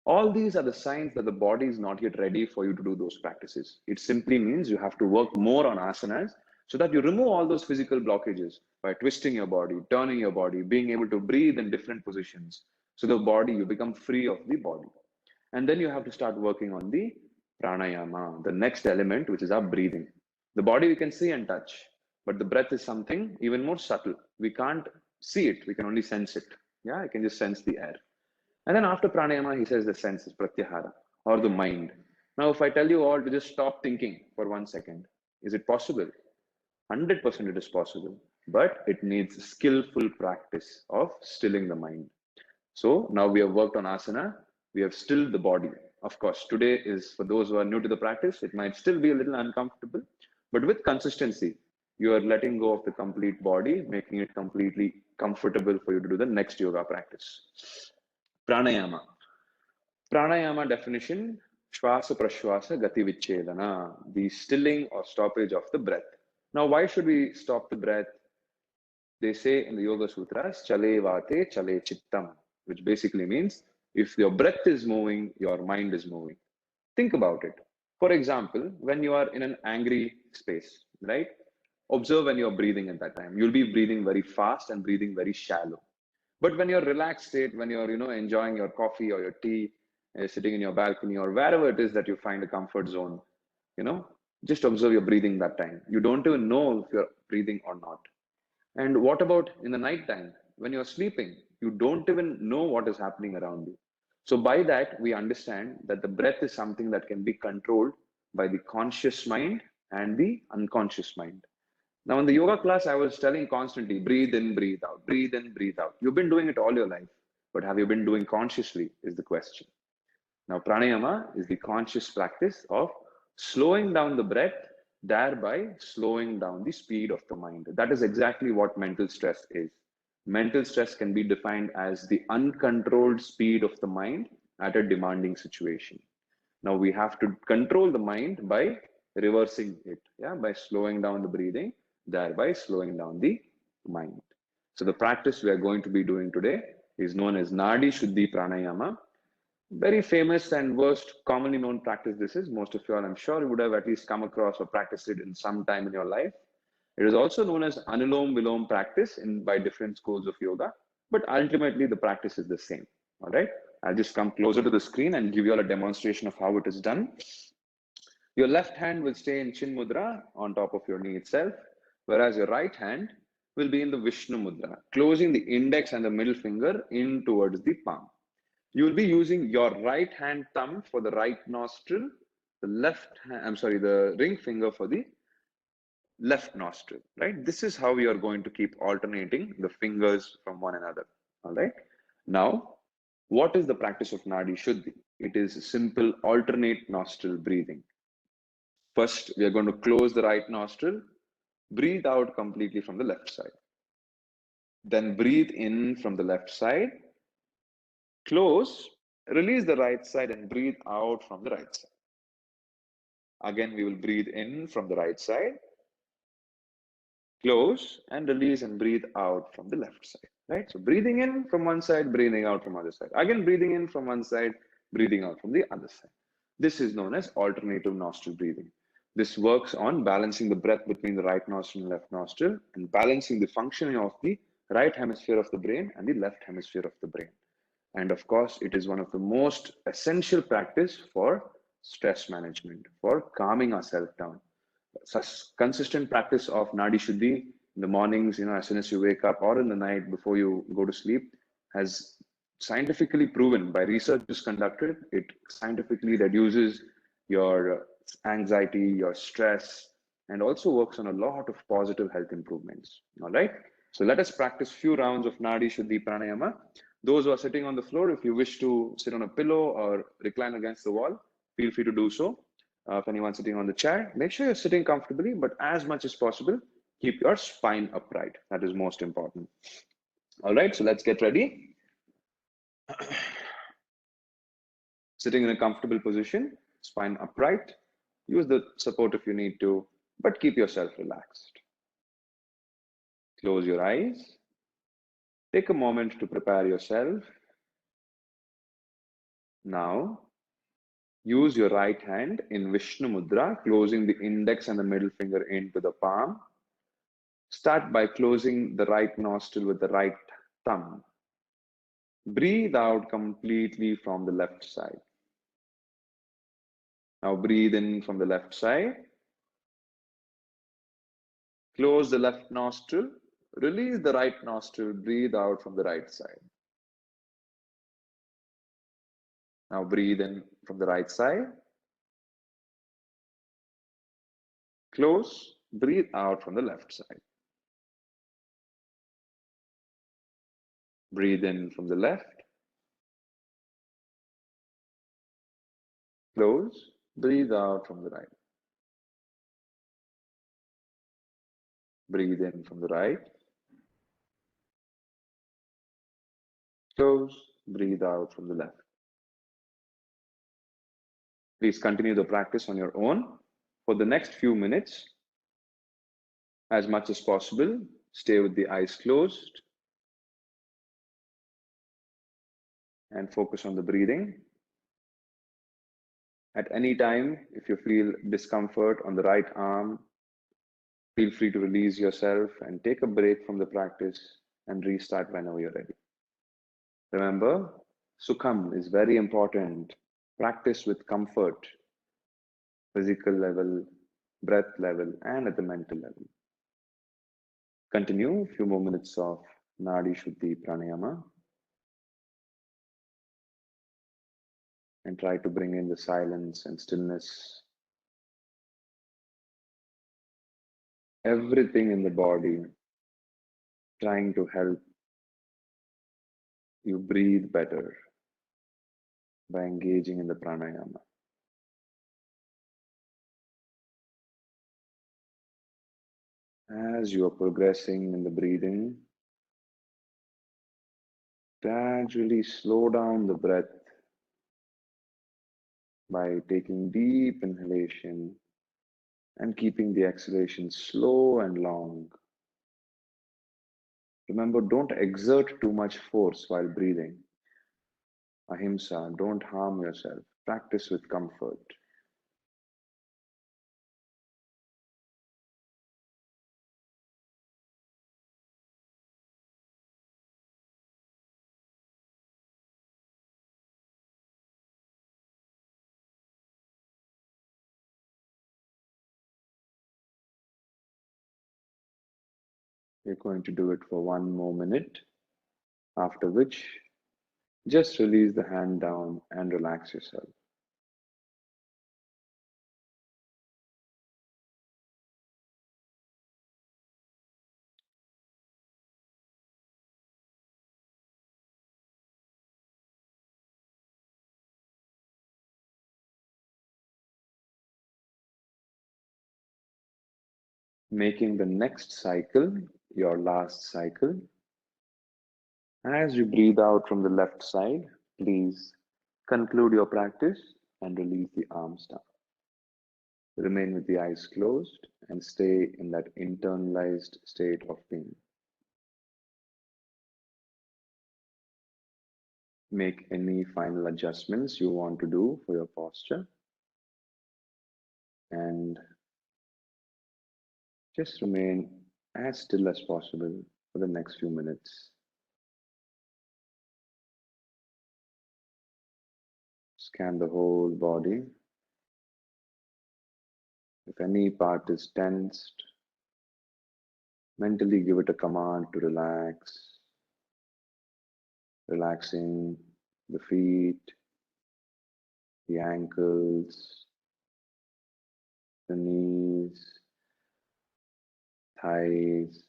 All these are the signs that the body is not yet ready for you to do those practices. It simply means you have to work more on asanas so that you remove all those physical blockages by twisting your body, turning your body, being able to breathe in different positions. So the body, you become free of the body. And then you have to start working on the pranayama, the next element, which is our breathing. The body we can see and touch, but the breath is something even more subtle. We can't see it, we can only sense it. Yeah, I can just sense the air. And then after pranayama, he says the sense is pratyahara, or the mind. Now, if I tell you all to just stop thinking for 1 second, is it possible? 100% it is possible, but it needs skillful practice of stilling the mind. So now we have worked on asana, we have stilled the body. Of course, today is, for those who are new to the practice, it might still be a little uncomfortable, but with consistency, You are letting go of the complete body, making it completely comfortable for you to do the next yoga practice. Pranayama. Pranayama definition, Shwasa Prashwasa Gati Vichedana, the stilling or stoppage of the breath. Now, why should we stop the breath? They say in the Yoga Sutras, Chale Vate Chale Chittam, which basically means if your breath is moving, your mind is moving. Think about it. For example, when you are in an angry space, right? Observe when you're breathing at that time. You'll be breathing very fast and breathing very shallow. But when you're relaxed state, when you're enjoying your coffee or your tea, sitting in your balcony or wherever it is that you find a comfort zone, you know, just observe your breathing that time. You don't even know if you're breathing or not. And what about in the night time when you're sleeping? You don't even know what is happening around you. So by that, we understand that the breath is something that can be controlled by the conscious mind and the unconscious mind. Now, in the yoga class, I was telling constantly, breathe in, breathe out, breathe in, breathe out. You've been doing it all your life, but have you been doing consciously is the question. Now, pranayama is the conscious practice of slowing down the breath, thereby slowing down the speed of the mind. That is exactly what mental stress is. Mental stress can be defined as the uncontrolled speed of the mind at a demanding situation. Now we have to control the mind by reversing it, yeah, by slowing down the breathing, thereby slowing down the mind. So the practice we are going to be doing today is known as Nadi Shuddhi Pranayama. Very famous and most commonly known practice this is. Most of you all, I'm sure, you would have at least come across or practiced it in some time in your life. It is also known as Anulom Vilom practice by different schools of yoga, but ultimately the practice is the same. All right. I'll just come closer to the screen and give you all a demonstration of how it is done. Your left hand will stay in Chin Mudra on top of your knee itself, whereas your right hand will be in the Vishnu Mudra, closing the index and the middle finger in towards the palm. You will be using your right hand thumb for the right nostril, the left hand, I'm sorry, the ring finger for the left nostril, right? This is how we are going to keep alternating the fingers from one another, all right? Now, what is the practice of Nadi Shuddhi? It is simple alternate nostril breathing. First, we are going to close the right nostril, breathe out completely from the left side. Then breathe in from the left side, close, release the right side and breathe out from the right side. Again, we will breathe in from the right side, close and release and breathe out from the left side, right? So breathing in from one side, breathing out from other side. Again, breathing in from one side, breathing out from the other side. This is known as alternative nostril breathing. This works on balancing the breath between the right nostril and left nostril and balancing the functioning of the right hemisphere of the brain and the left hemisphere of the brain. And of course, it is one of the most essential practice for stress management, for calming ourselves down. Such consistent practice of Nadi Shuddhi in the mornings, as soon as you wake up or in the night before you go to sleep, has scientifically proven by research conducted, it scientifically reduces your anxiety, your stress, and also works on a lot of positive health improvements. All right. So let us practice few rounds of Nadi Shuddhi Pranayama. Those who are sitting on the floor, if you wish to sit on a pillow or recline against the wall, feel free to do so. If anyone's sitting on the chair, make sure you're sitting comfortably, but as much as possible, keep your spine upright. That is most important. All right, so let's get ready. Sitting in a comfortable position, spine upright. Use the support if you need to, but keep yourself relaxed. Close your eyes. Take a moment to prepare yourself. Now, use your right hand in Vishnu Mudra, closing the index and the middle finger into the palm. Start by closing the right nostril with the right thumb. Breathe out completely from the left side. Now breathe in from the left side. Close the left nostril. Release the right nostril. Breathe out from the right side. Now breathe in from the right side. Close. Breathe out from the left side. Breathe in from the left. Close. Breathe out from the right. Breathe in from the right. Close. Breathe out from the left. Please continue the practice on your own. For the next few minutes, as much as possible, stay with the eyes closed and focus on the breathing. At any time, if you feel discomfort on the right arm, feel free to release yourself and take a break from the practice and restart whenever you're ready. Remember, Sukham is very important. Practice with comfort, physical level, breath level, and at the mental level. Continue a few more minutes of Nadi Shuddhi Pranayama and try to bring in the silence and stillness. Everything in the body trying to help you breathe better by engaging in the pranayama. As you are progressing in the breathing, gradually slow down the breath by taking deep inhalation and keeping the exhalation slow and long. Remember, don't exert too much force while breathing. Ahimsa, don't harm yourself. Practice with comfort. We're going to do it for 1 more minute, after which just release the hand down and relax yourself. Making the next cycle your last cycle. As you breathe out from the left side, please conclude your practice and release the arms down. Remain with the eyes closed and stay in that internalized state of being. Make any final adjustments you want to do for your posture and just remain as still as possible for the next few minutes. Scan the whole body. If any part is tensed, mentally give it a command to relax, relaxing the feet, the ankles, the knees, thighs,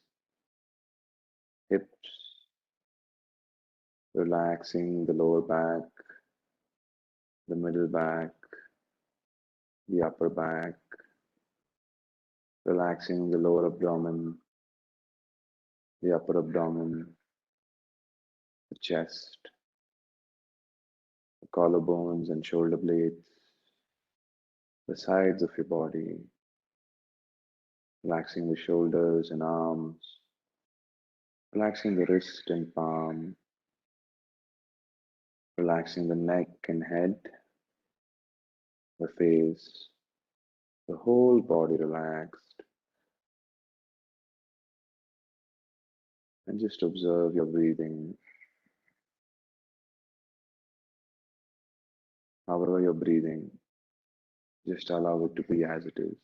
hips, relaxing the lower back, the middle back, the upper back, relaxing the lower abdomen, the upper abdomen, the chest, the collarbones and shoulder blades, the sides of your body, relaxing the shoulders and arms, relaxing the wrist and palm, relaxing the neck and head, the face, the whole body relaxed. And just observe your breathing. However you're breathing, just allow it to be as it is.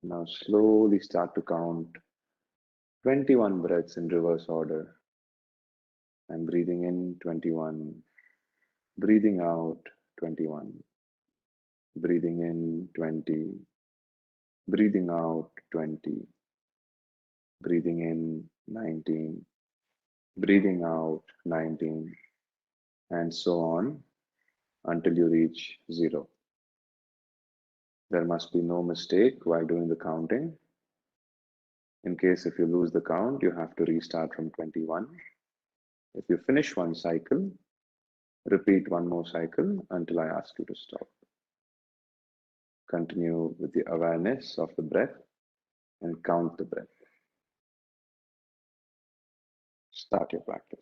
Now slowly start to count 21 breaths in reverse order. I'm breathing in 21, breathing out 21, breathing in 20, breathing out 20, breathing in 19, breathing out 19, and so on until you reach 0. There must be no mistake while doing the counting. In case if you lose the count, you have to restart from 21. If you finish one cycle, repeat one more cycle until I ask you to stop. Continue with the awareness of the breath and count the breath. Start your practice.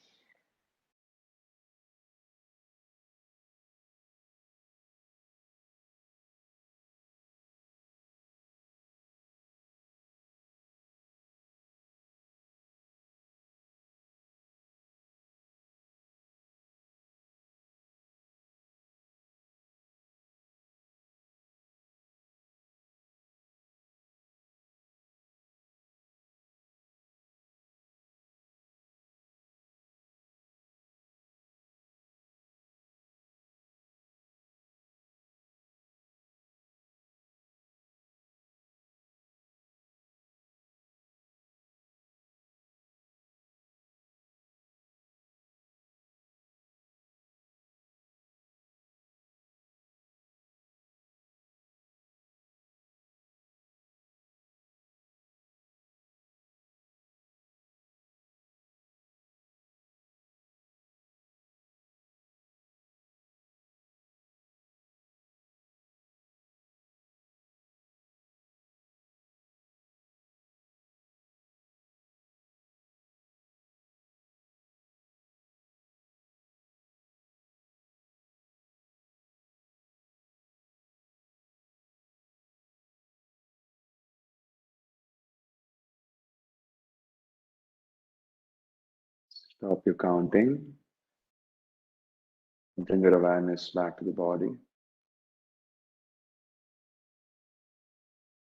Stop your counting. Bring your awareness back to the body.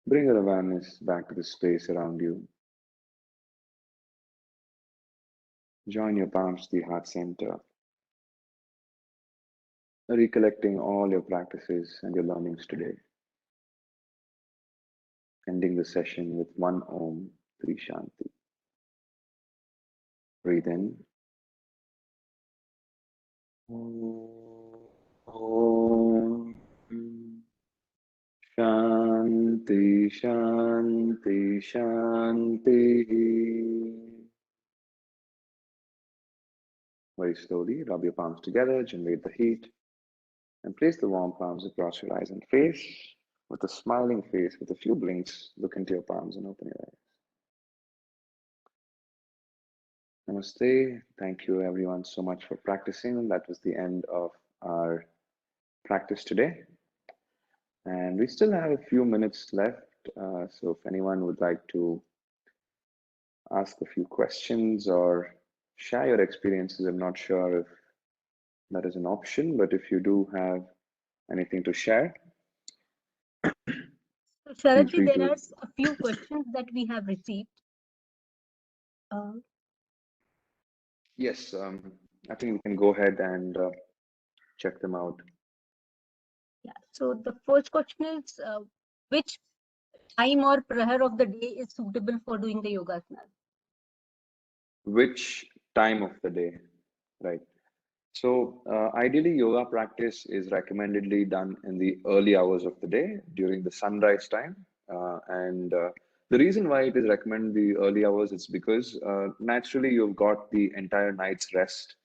Bring your awareness back to the space around you. Join your palms to the heart center, recollecting all your practices and your learnings today. Ending the session with one Om, Tri Shanti. Breathe in. Om. Shanti, Shanti, Shanti. Very slowly, rub your palms together, generate the heat, and place the warm palms across your eyes and face. With a smiling face, with a few blinks, look into your palms and open your eyes. Namaste. Thank you everyone so much for practicing. That was the end of our practice today. And we still have a few minutes left. So if anyone would like to ask a few questions or share your experiences, I'm not sure if that is an option, but if you do have anything to share, So feel Sharadji, free there to. are a few questions that we have received. Yes, I think we can go ahead and check them out. Yeah. So the first question is, which time or prayer of the day is suitable for doing the yogasana? Which time of the day, right? So ideally, yoga practice is recommendedly done in the early hours of the day during the sunrise time. And the reason why it is recommended the early hours is because naturally you've got the entire night's rest.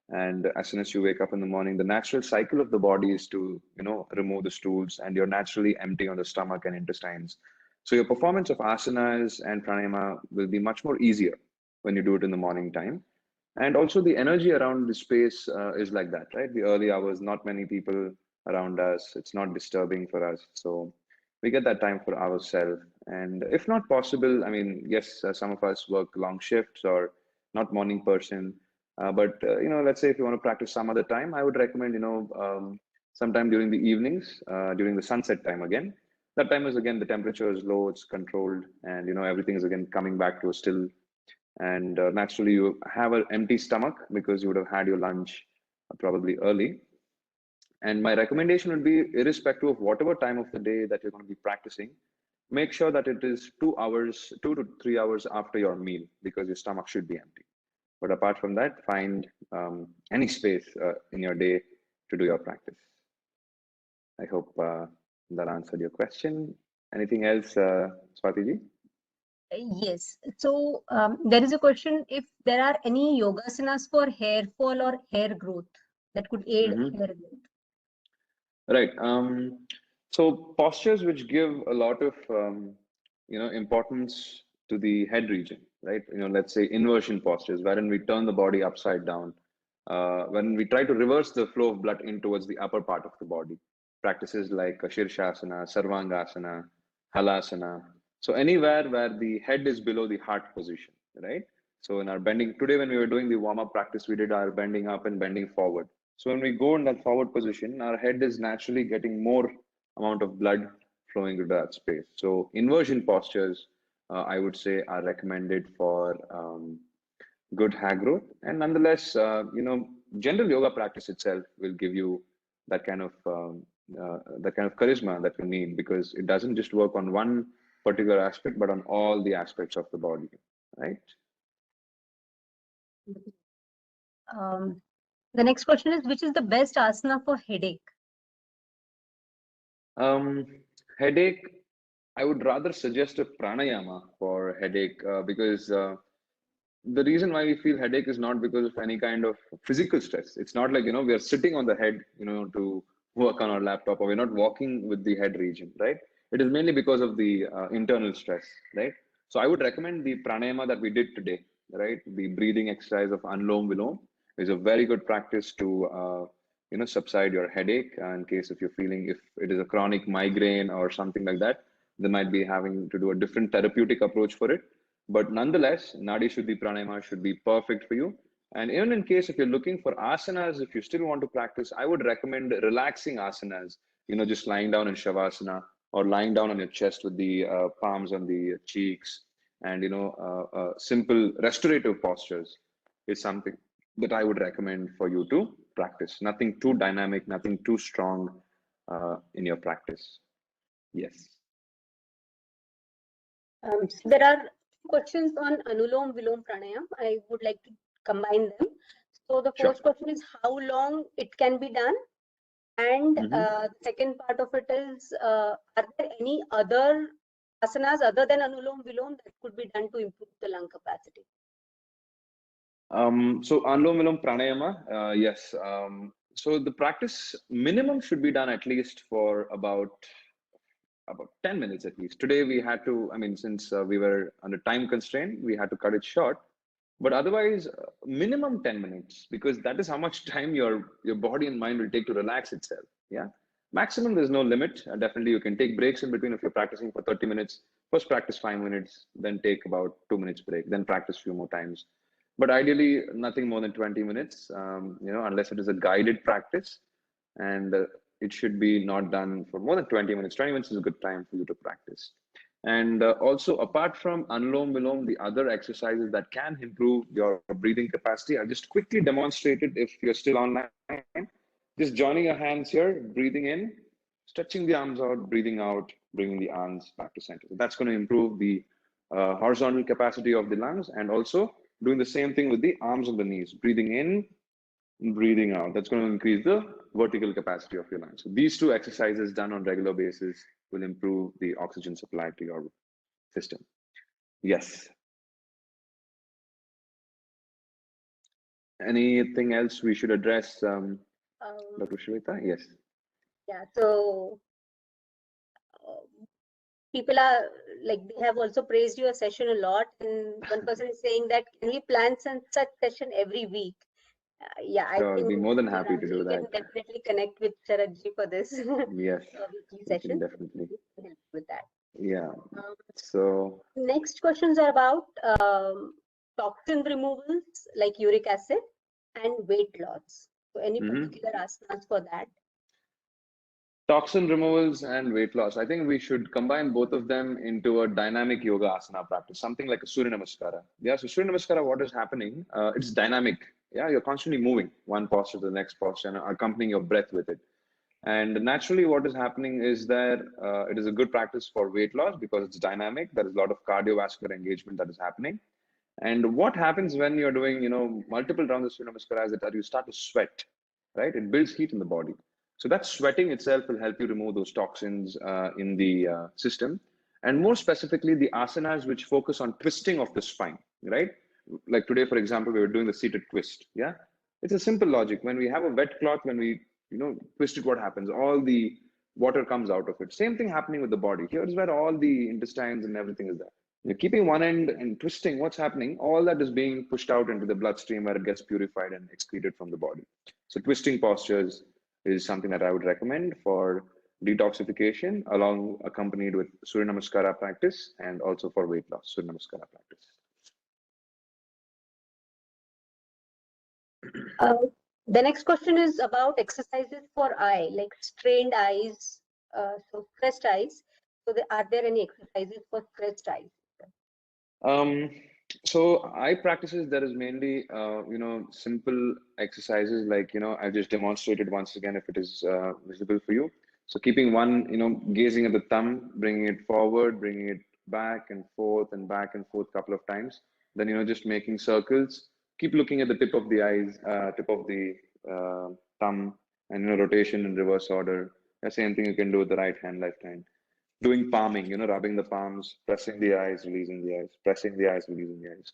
And as soon as you wake up in the morning, the natural cycle of the body is to, remove the stools, and you're naturally empty on the stomach and intestines. So your performance of asanas and pranayama will be much more easier when you do it in the morning time. And also the energy around the space is like that, right? The early hours, not many people around us. It's not disturbing for us. So we get that time for ourselves. And if not possible, I mean, yes, some of us work long shifts or not morning person. But let's say if you want to practice some other time, I would recommend, sometime during the evenings, during the sunset time again. That time is again, the temperature is low, it's controlled, and, everything is again coming back to a still, and naturally you have an empty stomach because you would have had your lunch probably early. And my recommendation would be, irrespective of whatever time of the day that you're going to be practicing, make sure that it is 2 hours, 2 to 3 hours after your meal, because your stomach should be empty. But apart from that, find any space in your day to do your practice. I hope That answered your question. Anything else, Swati ji? Yes. So there is a question if there are any yogasanas for hair fall or hair growth that could aid Mm-hmm. hair growth. Right. So postures which give a lot of importance to the head region, right? Let's say inversion postures, wherein we turn the body upside down, when we try to reverse the flow of blood in towards the upper part of the body. Practices like Shirshasana, Sarvangasana, Halasana. So anywhere where the head is below the heart position, right? So in our bending today, when we were doing the warm-up practice, we did our bending up and bending forward. So when we go in that forward position, our head is naturally getting more amount of blood flowing to that space. So inversion postures, I would say, are recommended for good hair growth. And nonetheless, general yoga practice itself will give you that kind of charisma that you need, because it doesn't just work on one particular aspect, but on all the aspects of the body, right? Um, the next question is, which is the best asana for headache? Um, Headache, I would rather suggest a pranayama for headache, because the reason why we feel headache is not because of any kind of physical stress. It's not like, we are sitting on the head, to work on our laptop, or we're not walking with the head region, right? It is mainly because of the internal stress, right? So I would recommend the pranayama that we did today, right? The breathing exercise of Anulom Vilom is a very good practice to, subside your headache. In case if you're feeling, if it is a chronic migraine or something like that, they might be having to do a different therapeutic approach for it. But nonetheless, Nadi Shuddhi Pranayama should be perfect for you. And even in case if you're looking for asanas, if you still want to practice, I would recommend relaxing asanas, just lying down in Shavasana or lying down on your chest with the palms on the cheeks, and, simple restorative postures is something that I would recommend for you to practice. Nothing too dynamic, nothing too strong in your practice. Yes. So there are questions on Anulom Vilom Pranayam. I would like to combine them. So the Sure. first question is how long it can be done? And Mm-hmm. the second part of it is, are there any other asanas other than Anulom Vilom that could be done to improve the lung capacity? So Anulom Vilom Pranayama, yes. So the practice minimum should be done at least for about 10 minutes at least. Today we had to, I mean, since we were under time constraint, we had to cut it short. But otherwise, minimum 10 minutes, because that is how much time your body and mind will take to relax itself. Yeah. Maximum, there's no limit. Definitely, you can take breaks in between. If you're practicing for 30 minutes, first practice 5 minutes, then take about 2 minutes break, then practice a few more times. But ideally, nothing more than 20 minutes, unless it is a guided practice. And it should be not done for more than 20 minutes. 20 minutes is a good time for you to practice. And also, apart from Anulom Vilom, the other exercises that can improve your breathing capacity, I'll just quickly demonstrate it if you're still online. Just joining your hands here, breathing in, stretching the arms out, breathing out, bringing the arms back to center. So that's going to improve the horizontal capacity of the lungs, and also doing the same thing with the arms and the knees, breathing in, breathing out. That's going to increase the vertical capacity of your lungs. So these two exercises done on regular basis will improve the oxygen supply to your system. Yes. Anything else we should address, Dr. Shweta? Yes. Yeah, so people are like, they have also praised your session a lot, and one person is saying that can we plan such session every week? Yeah, I Sure, I'll think be more than happy to Ranji, do you can that. definitely connect with Sharadji for this Yes, weekly we can session. definitely. We can help with that. Yeah. Um, So, Next questions are about toxin removals like uric acid and weight loss. So any mhm. particular asanas for that? Toxin removals and weight loss. I think we should combine both of them into a dynamic yoga asana practice, something like a Surya Namaskara. Yeah, so Surya Namaskara, what is happening? It's dynamic. Yeah, you're constantly moving one posture to the next posture and accompanying your breath with it. And naturally, what is happening is that it is a good practice for weight loss because it's dynamic. There is a lot of cardiovascular engagement that is happening. And what happens when you're doing, multiple rounds of Surya Namaskara is that you start to sweat, right? It builds heat in the body. So that sweating itself will help you remove those toxins in the system. And more specifically, the asanas which focus on twisting of the spine, right? Like today, for example, we were doing the seated twist. Yeah, it's a simple logic. When we have a wet cloth, when we twist it, what happens? All the water comes out of it. Same thing happening with the body. Here is where all the intestines and everything is there. You're keeping one end and twisting. What's happening? All that is being pushed out into the bloodstream where it gets purified and excreted from the body. So twisting postures is something that I would recommend for detoxification, along accompanied with Surya Namaskara practice and also for weight loss, Surya Namaskara practice. The next question is about exercises for eye, like strained eyes, so stressed eyes. So are there any exercises for stressed eyes? So eye practices, there is mainly, simple exercises like, I just demonstrated once again if it is visible for you. So keeping one, gazing at the thumb, bringing it forward, bringing it back and forth couple of times. Then, just making circles. Keep looking at the tip of the eyes, tip of the thumb, and, rotation in reverse order. The same thing you can do with the right hand, left hand. Doing palming, rubbing the palms, pressing the eyes, releasing the eyes, pressing the eyes, releasing the eyes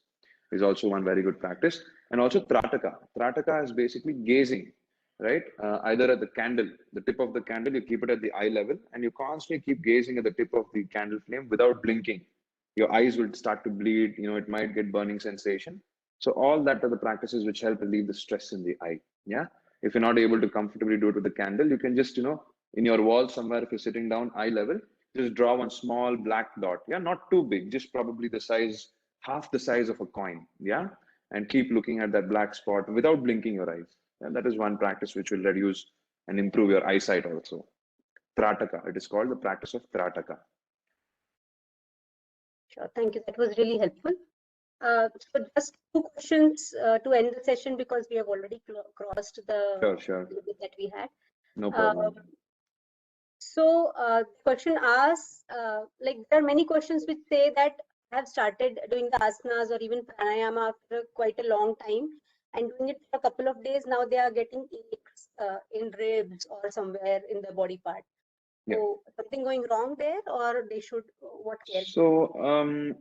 is also one very good practice. And also Trataka. Trataka is basically gazing, right? Either at the candle, the tip of the candle, you keep it at the eye level and you constantly keep gazing at the tip of the candle flame without blinking. Your eyes will start to bleed, it might get burning sensation. So all that are the practices which help relieve the stress in the eye. Yeah. If you're not able to comfortably do it with the candle, you can just, in your wall somewhere, if you're sitting down eye level, just draw one small black dot. Yeah, not too big, just probably the size, half the size of a coin. Yeah, and keep looking at that black spot without blinking your eyes. And that is one practice which will reduce and improve your eyesight also. Trataka, it is called the practice of Trataka. Sure, thank you. That was really helpful. So just two questions to end the session because we have already crossed the limit that we had. No problem. So the question asks, like there are many questions which say that I have started doing the asanas or even pranayama after quite a long time and doing it for a couple of days. Now they are getting aches in ribs or somewhere in the body part. So something going wrong there, or they should what care? So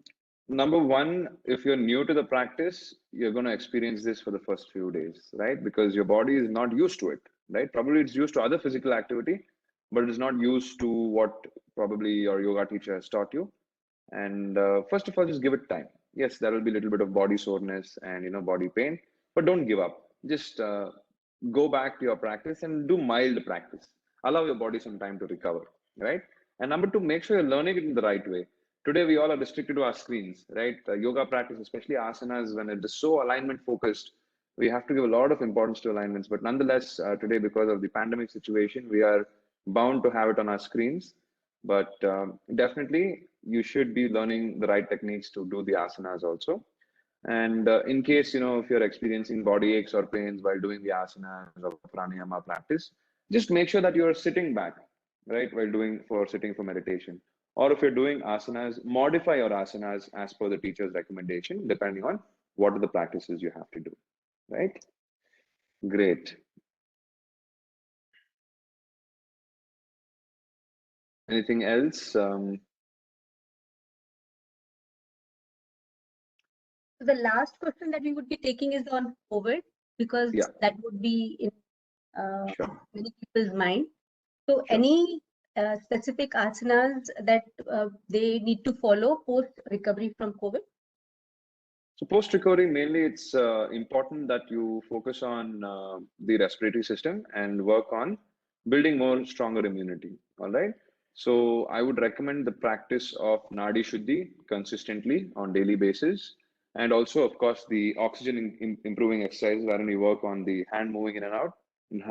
number one, if you're new to the practice, you're going to experience this for the first few days, right? Because your body is not used to it, right? Probably it's used to other physical activity, but it is not used to what probably your yoga teacher has taught you. And first of all, just give it time. Yes, there will be a little bit of body soreness and body pain, but don't give up. Just go back to your practice and do mild practice. Allow your body some time to recover, right? And number two, make sure you're learning it in the right way. Today, we all are restricted to our screens, right? Yoga practice, especially asanas, when it is so alignment focused, we have to give a lot of importance to alignments. But nonetheless, today, because of the pandemic situation, we are bound to have it on our screens. But definitely, you should be learning the right techniques to do the asanas also. And in case, if you're experiencing body aches or pains while doing the asanas or pranayama practice, just make sure that you're sitting back, right, while sitting for meditation. Or if you're doing asanas, modify your asanas as per the teacher's recommendation, depending on what are the practices you have to do, right? Great. Anything else? The last question that we would be taking is on COVID, because that would be in many people's mind. So any specific asanas that they need to follow post recovery from COVID? So post recovery, mainly it's important that you focus on the respiratory system and work on building more stronger immunity. All right. So I would recommend the practice of Nadi Shuddhi consistently on daily basis. And also, of course, the oxygen improving exercise wherein we work on the hand moving in and out,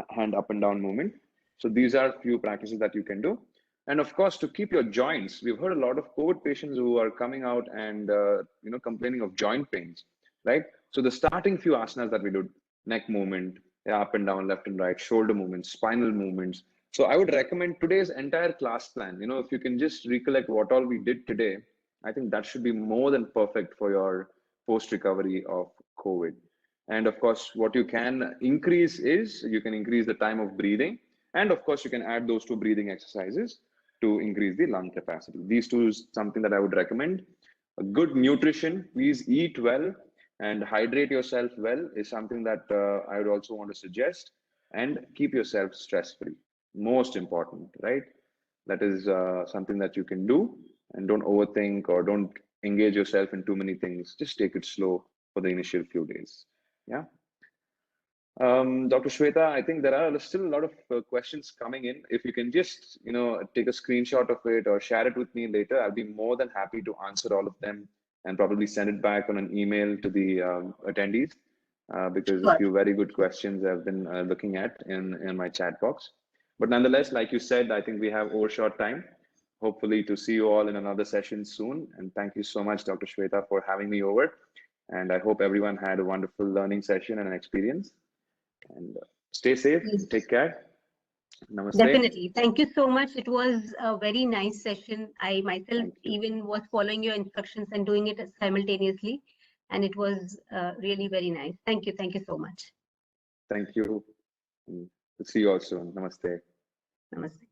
hand up and down movement. So these are few practices that you can do. And of course, to keep your joints, we've heard a lot of COVID patients who are coming out and complaining of joint pains, right? So the starting few asanas that we do, neck movement, up and down, left and right, shoulder movements, spinal movements. So I would recommend today's entire class plan. If you can just recollect what all we did today, I think that should be more than perfect for your post recovery of COVID. And of course, what you can increase is you can increase the time of breathing. And of course, you can add those two breathing exercises to increase the lung capacity. These two is something that I would recommend. A good nutrition, please eat well and hydrate yourself well is something that I would also want to suggest. And keep yourself stress free. Most important, right? That is something that you can do, and don't overthink or don't engage yourself in too many things. Just take it slow for the initial few days. Yeah. Dr. Shweta, I think there are still a lot of questions coming in. If you can just, take a screenshot of it or share it with me later, I'll be more than happy to answer all of them and probably send it back on an email to the attendees, because a Sure. few very good questions I've been looking at in my chat box. But nonetheless, like you said, I think we have overshot time. Hopefully to see you all in another session soon. And thank you so much, Dr. Shweta, for having me over. And I hope everyone had a wonderful learning session and an experience. And stay safe, Yes. take care. Namaste. Definitely. Thank you so much. It was a very nice session. I myself Thank you. even was following your instructions and doing it simultaneously. And it was really very nice. Thank you. Thank you so much. Thank you. See you all soon. Namaste. Namaste.